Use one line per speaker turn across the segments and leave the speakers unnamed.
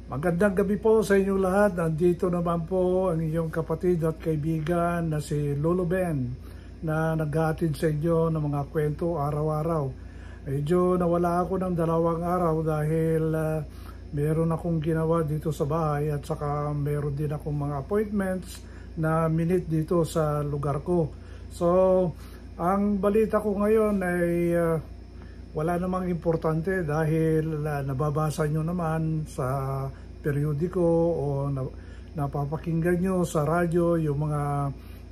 Magandang gabi po sa inyong lahat. Nandito naman po ang inyong kapatid at kaibigan na si Lolo Ben na naghahatid sa inyo ng mga kwento araw-araw. Medyo nawala ako ng 2 araw dahil meron akong ginawa dito sa bahay at saka meron din akong mga appointments na minute dito sa lugar ko. So, ang balita ko ngayon ay wala namang importante dahil nababasa nyo naman sa periodiko o napapakinggan nyo sa radyo yung mga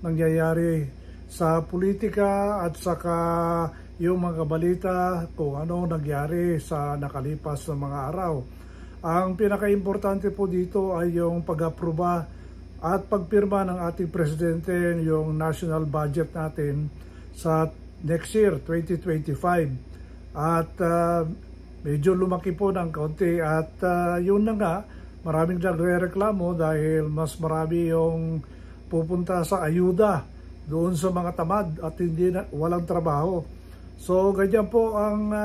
nangyayari sa politika at saka yung mga balita kung ano nangyari sa nakalipas na mga araw. Ang pinaka-importante po dito ay yung pag-aproba at pagpirma ng ating presidente yung national budget natin sa next year, 2025. At medyo lumaki po ng kaunti at yun na nga, maraming nagre-reklamo dahil mas marami yung pupunta sa ayuda doon sa mga tamad at walang trabaho. So ganyan po ang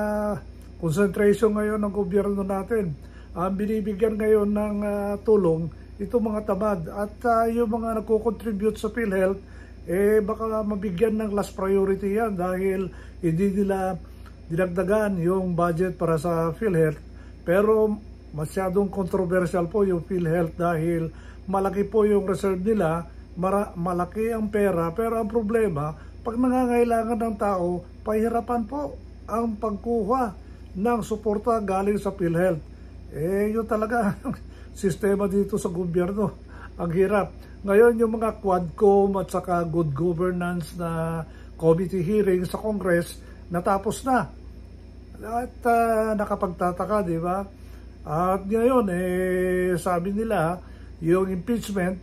concentration ngayon ng gobyerno natin. Ang binibigyan ngayon ng tulong itong mga tamad at yung mga nagko-contribute sa PhilHealth, baka mabigyan ng last priority yan dahil hindi nila dinagdagan yung budget para sa PhilHealth. Pero masyadong controversial po yung PhilHealth dahil malaki po yung reserve nila, malaki ang pera, pero ang problema, pag nangangailangan ng tao, pahirapan po ang pagkuha ng suporta galing sa PhilHealth. Yun talaga ang sistema dito sa gobyerno. Ang hirap. Ngayon yung mga Quadcom at saka good governance na committee hearing sa Congress, natapos na. At nakapagtataka, di ba? At ngayon, sabi nila, yung impeachment,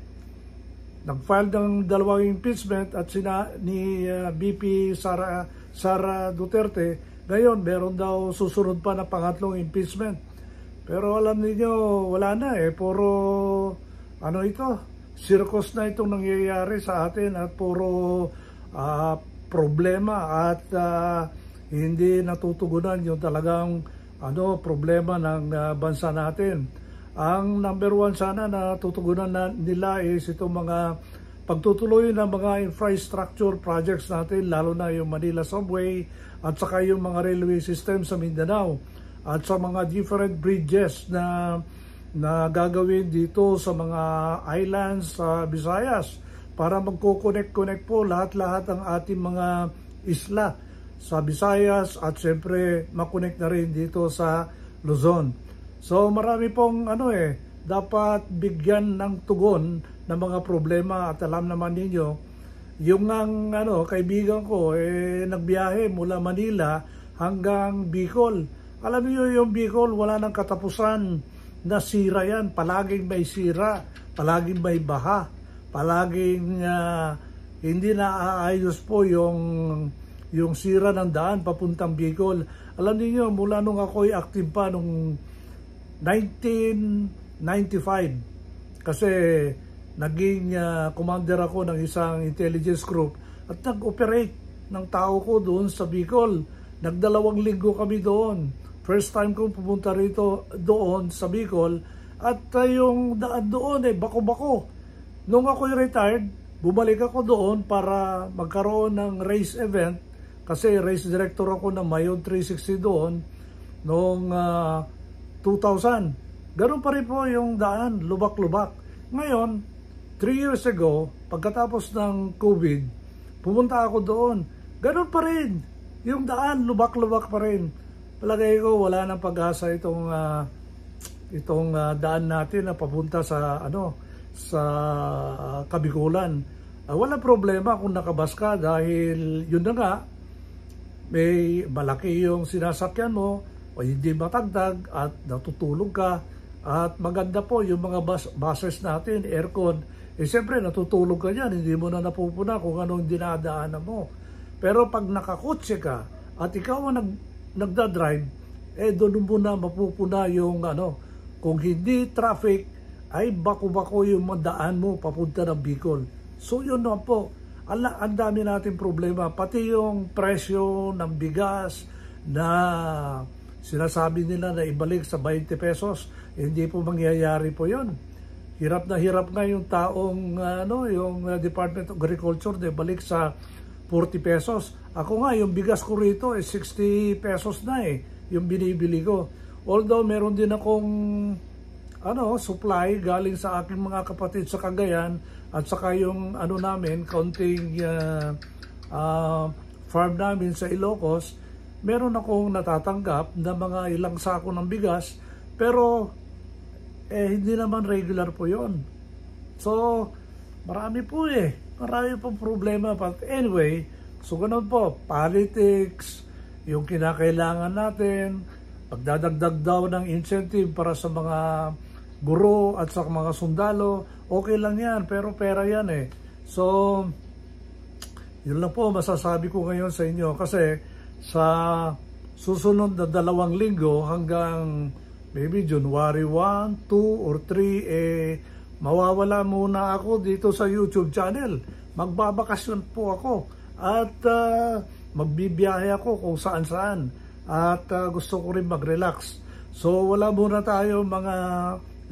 nag-file ng 2 impeachment at ni BP Sara Duterte, ngayon meron daw susunod pa na pangatlong impeachment. Pero alam niyo wala na puro circus na itong nangyayari sa atin at puro problema at hindi natutugunan yung talagang problema ng bansa natin. Ang number 1 sana na tutugunan nila is itong mga pagtutuloy ng mga infrastructure projects natin, lalo na yung Manila Subway at saka yung mga railway system sa Mindanao at sa mga different bridges na gagawin dito sa mga islands sa Visayas para magko-connect po lahat-lahat ang ating mga isla sa Visayas at siyempre makonect na rin dito sa Luzon. So marami pong dapat bigyan ng tugon ng mga problema at alam naman ninyo yung kaibigan ko nagbiyahe mula Manila hanggang Bicol. Alam niyo yung Bicol wala nang katapusan na sira yan, palaging may sira, palaging may baha, palaging hindi naaayos po yung sira ng daan papuntang Bicol. Alam niyo mula nung ako'y active pa nung 1995 kasi naging commander ako ng isang intelligence group at nag-operate ng tao ko doon sa Bicol. Nag2 linggo kami doon. First time kong pumunta rito doon sa Bicol at yung daan doon bako-bako. Nung ako'y retired, bumalik ako doon para magkaroon ng race event kasi race director ako ng Mayon 360 doon noong 2000. Ganun pa rin po yung daan, lubak-lubak. Ngayon, 3 years ago, pagkatapos ng COVID, pumunta ako doon. Ganun pa rin. Yung daan, lubak-lubak pa rin. Palagay ko, wala nang pag-asa itong daan natin na papunta sa Kabigulan. Wala problema kung nakabas ka dahil yun na nga, may malaki yung sinasakyan mo o hindi matagdag at natutulog ka at maganda po yung mga buses natin, aircon, siyempre natutulog ka yan, hindi mo na napupuna kung anong dinadaanan mo. Pero pag nakakotse ka at ikaw ang nagdadrive, doon mo na mapupuna yung kung hindi traffic ay bako-bako yung daan mo papunta ng Bicol. So yun na po, ang dami natin problema, pati yung presyo ng bigas na sinasabi nila na ibalik sa 20 pesos. Hindi po mangyayari po yun. Hirap na hirap nga yung taong yung Department of Agriculture na ibalik sa 40 pesos. Ako nga, yung bigas ko rito 60 pesos na yung binibili ko. Although meron din akong supply galing sa aking mga kapatid sa Cagayan at saka yung namin, kaunting farm namin sa Ilocos, meron akong natatanggap na mga ilang sako ng bigas, pero hindi naman regular po yon. So, marami po marami pong problema. But anyway, so ganun po, politics, yung kinakailangan natin, pagdadagdag daw ng incentive para sa mga guro at sa mga sundalo, okay lang yan, pero pera yan So, yun lang po masasabi ko ngayon sa inyo, kasi sa susunod na 2 linggo hanggang maybe January 1, 2, or 3, mawawala muna ako dito sa YouTube channel. Magbabakasyon po ako at magbibiyahe ako kung saan-saan at gusto ko rin mag-relax. So wala muna tayo mga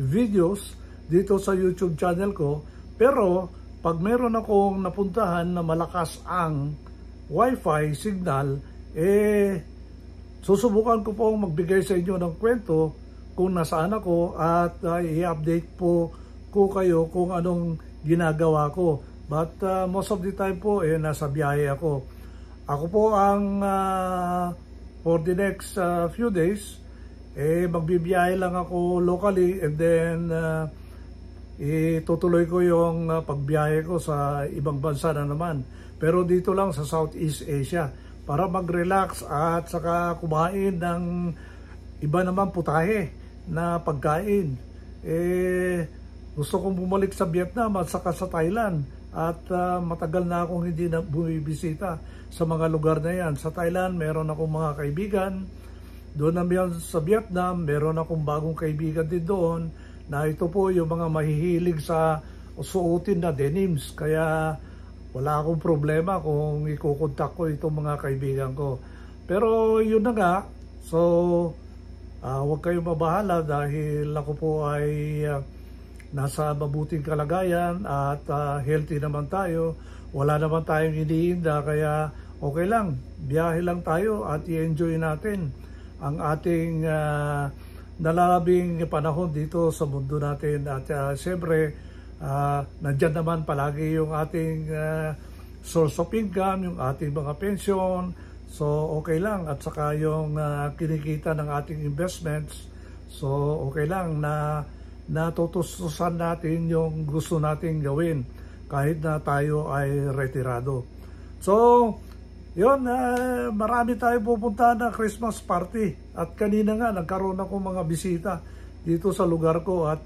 videos dito sa YouTube channel ko, pero pag meron akong napuntahan na malakas ang Wi-Fi signal, susubukan ko pong magbigay sa inyo ng kwento kung nasaan ako at i-update po ko kayo kung anong ginagawa ko. But most of the time po nasa biyahe ako. Ako po ang for the next few days magbibiyahe lang ako locally, and then itutuloy ko yung pagbiyahe ko sa ibang bansa na naman. Pero dito lang sa Southeast Asia para mag-relax at saka kumain ng iba naman putahe na pagkain. Gusto kong bumalik sa Vietnam at saka sa Thailand, at matagal na akong hindi na bumibisita sa mga lugar na yan. Sa Thailand, meron akong mga kaibigan. Doon naman sa Vietnam, meron akong bagong kaibigan din doon, na ito po yung mga mahihilig sa suotin na denims. Kaya wala akong problema kung ikukontak ko itong mga kaibigan ko. Pero yun na nga, so huwag kayong mabahala dahil ako po ay nasa mabuting kalagayan at healthy naman tayo. Wala naman tayong iniinda, kaya okay lang, biyahe lang tayo at i-enjoy natin ang ating nalalabing panahon dito sa mundo natin. At siyempre, nandyan naman palagi yung ating source of income, yung ating mga pension. So okay lang, at saka yung kinikita ng ating investments. So okay lang na natutustusan natin yung gusto nating gawin kahit na tayo ay retirado. So yun, marami tayo pupunta na Christmas party, at kanina nga nagkaroon ako mga bisita dito sa lugar ko, at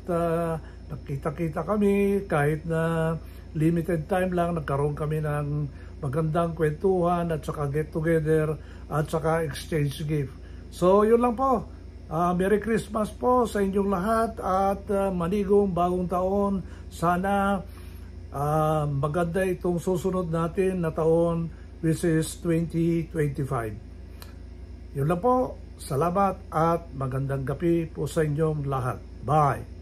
nakita-kita kami kahit na limited time lang. Nagkaroon kami ng magandang kwentuhan at saka get together at saka exchange gift. So yun lang po. Merry Christmas po sa inyong lahat at manigong bagong taon. Sana maganda itong susunod natin na taon, which is 2025. Yun lang po. Salamat at magandang gabi po sa inyong lahat. Bye!